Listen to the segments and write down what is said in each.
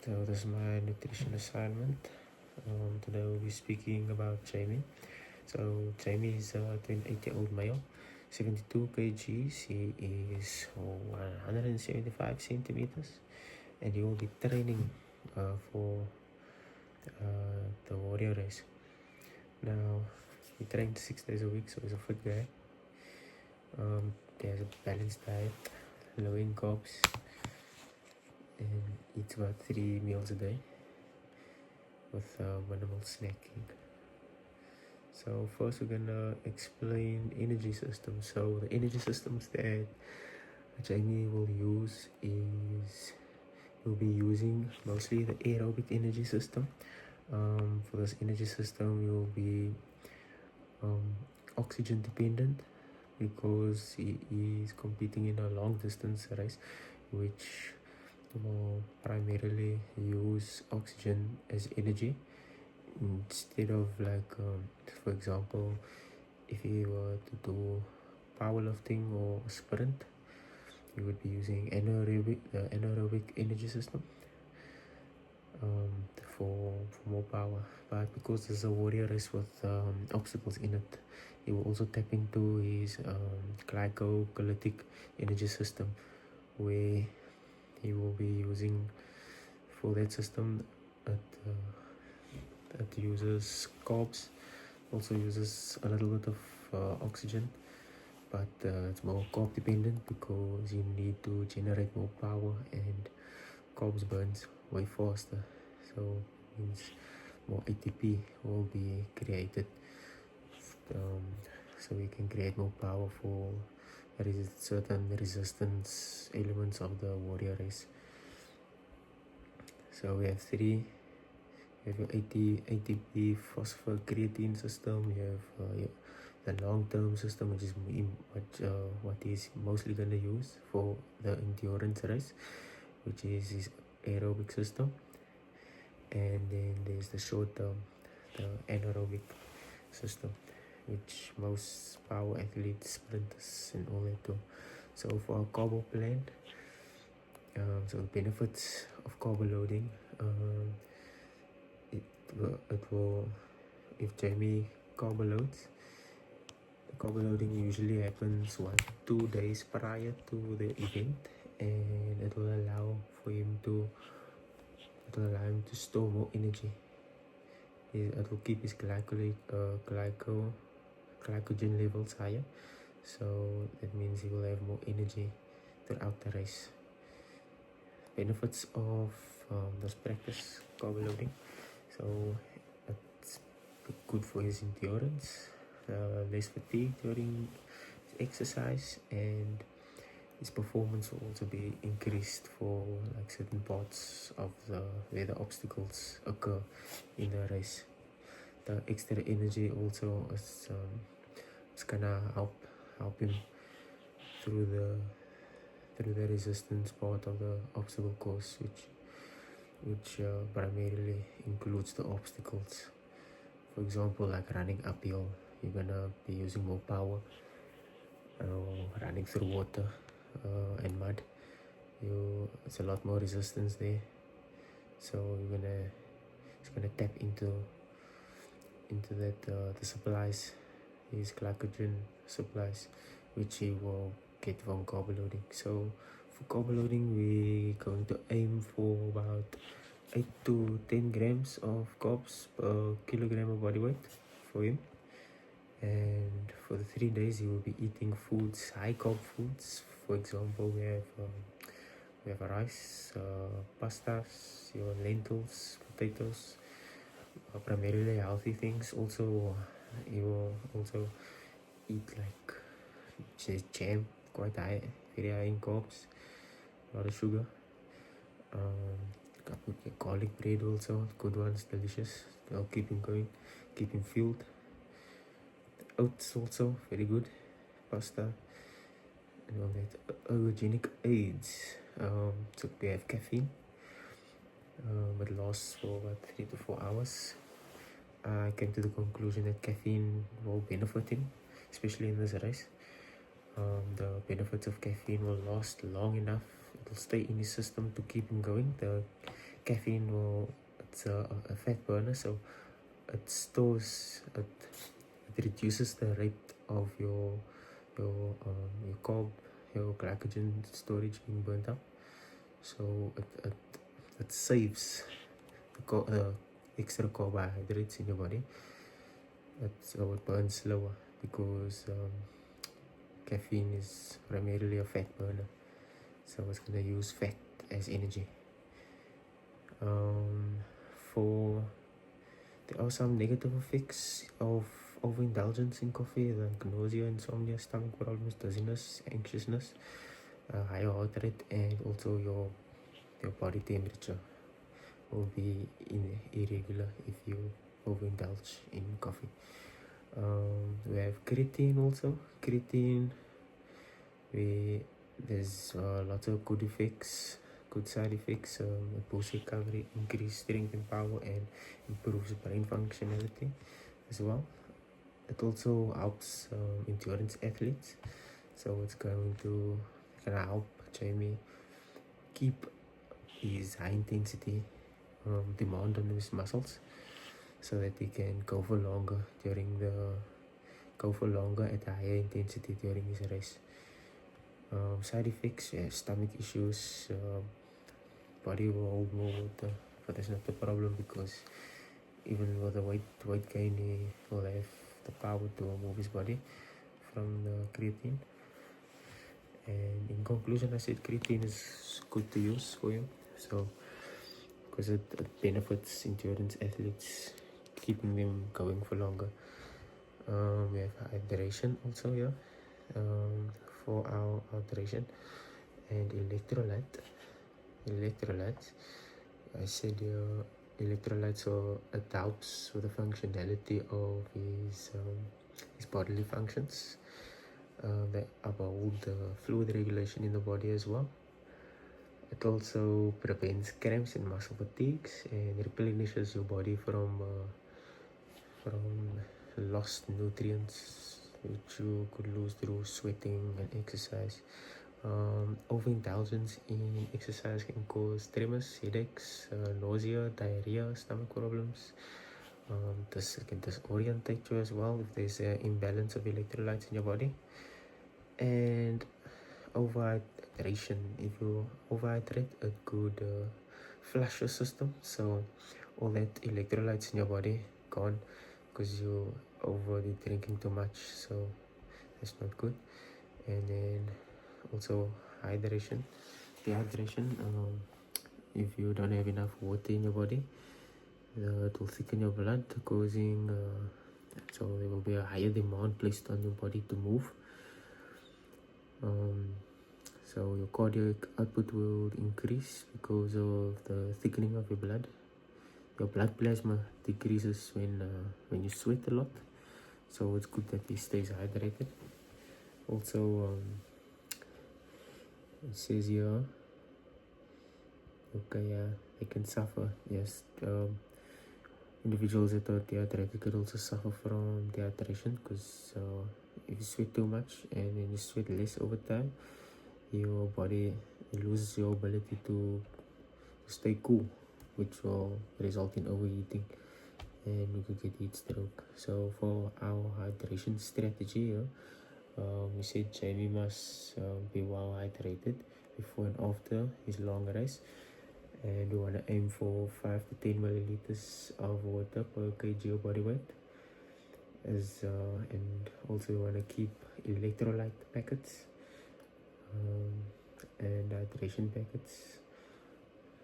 So this is my nutrition assignment. Today we'll be speaking about Jamie. So Jamie is a 28-year-old male, 72 kgs. He is 175 centimeters, and he will be training for the warrior race. Now he trains 6 days a week, so he's a fit guy. He has a balanced diet, low in carbs, and eats about 3 meals a day with minimal snacking. So first we're gonna explain energy systems. So the energy systems that Jamie will use is he'll be using mostly the aerobic energy system. For this energy system you'll be oxygen dependent because he is competing in a long distance race which will primarily use oxygen as energy instead of for example, if you were to do powerlifting or sprint, you would be using anaerobic energy system for more power. But because there's a warrior race with obstacles in it, he will also tap into his glycolytic energy system, where he will be using for that system that uses carbs, also uses a little bit of oxygen, but it's more carb dependent because you need to generate more power, and carbs burns way faster, so it means more ATP will be created, so we can create more power for certain resistance elements of the warrior race. So we have three. You have your ATP phosphocreatine system. You have the long-term system, which is what is mostly going to use for the endurance race, which is his aerobic system. And then there's the short-term, the anaerobic system, which most power athletes, sprinters, and all that do. So for our carbo plan, so the benefits of carbo loading, it will, if Jamie carbo loads, the carbo loading usually happens 1 to 2 days prior to the event, and it will allow him to store more energy. It will keep his glycogen levels higher, so that means he will have more energy throughout the race. Benefits of this practice carbo loading, so it's good for his endurance, less fatigue during exercise, and his performance will also be increased for like certain parts of where the obstacles occur in the race. The extra energy also is gonna help him through the resistance part of the obstacle course, which primarily includes the obstacles. For example, like running uphill, you're gonna be using more power, running through water and mud, it's a lot more resistance there, so it's gonna tap into that the supplies, his glycogen supplies, which he will get from carbo loading. So for carbo loading, we're going to aim for about 8 to 10 grams of carbs per kilogram of body weight for him. And for the 3 days, he will be eating foods, high carb foods. For example, we have rice, pastas, your lentils, potatoes, primarily healthy things. Also, he will also eat like jam, quite high, very high in carbs, a lot of sugar. Garlic bread also, good ones, delicious. They'll keep him going, keep him fueled. Oats also very good, pasta, and all that. Ergogenic aids. So we have caffeine. It lasts for about 3 to 4 hours. I came to the conclusion that caffeine will benefit him, especially in this race. The benefits of caffeine will last long enough. It will stay in his system to keep him going. The caffeine it's a fat burner, so it stores it reduces the rate of your carb, your glycogen storage being burnt out. So it saves the extra carbohydrates in your body. So it burns slower because caffeine is primarily a fat burner, so it's going to use fat as energy. For there are some negative effects of overindulgence in coffee, like nausea, insomnia, stomach problems, dizziness, anxiousness, higher heart rate, and also your body temperature will be irregular if you overindulge in coffee. We have creatine also. Creatine, there's lots of good effects, good side effects. It boosts recovery, increases strength and power, and improves brain functionality as well. It also helps endurance athletes, so it's going to help Jamie keep his high intensity demand on his muscles, so that he can go for longer at a higher intensity during his race. Side effects, stomach issues, body will hold more water, but that's not the problem, because even with the weight gain, he will have the power to move his body from the creatine. And in conclusion, I said creatine is good to use for you, so because it benefits endurance athletes, keeping them going for longer. We have hydration also here, for our hydration, and electrolytes. I said electrolytes, so it helps with the functionality of his bodily functions. They uphold the fluid regulation in the body as well. It also prevents cramps and muscle fatigues, and replenishes your body from lost nutrients which you could lose through sweating and exercise. Overindulgence in exercise can cause tremors, headaches, nausea, diarrhea, stomach problems. This can disorientate you as well if there's an imbalance of electrolytes in your body. And overhydration, if you overhydrate, it could flush your system, so all that electrolytes in your body gone because you overly drinking too much, so that's not good. And then also dehydration. If you don't have enough water in your body, it will thicken your blood, causing so there will be a higher demand placed on your body to move. So your cardiac output will increase because of the thickening of your blood. Your blood plasma decreases when you sweat a lot, so it's good that he stays hydrated. Also, it says here, they can suffer. Yes, individuals that are dehydrated could also suffer from dehydration, because if you sweat too much and then you sweat less over time, your body loses your ability to stay cool, which will result in overheating, and you could get heat stroke. So for our hydration strategy here, we said Jamie must be well hydrated before and after his long race, and we want to aim for 5 to 10 milliliters of water per kg of body weight. And also we want to keep electrolyte packets and hydration packets,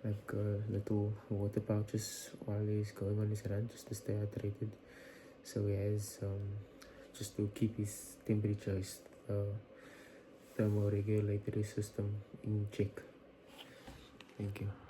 like little water pouches, while he's going on his run, just to stay hydrated. So he has just to keep his temperature, his thermoregulatory system in check. Thank you.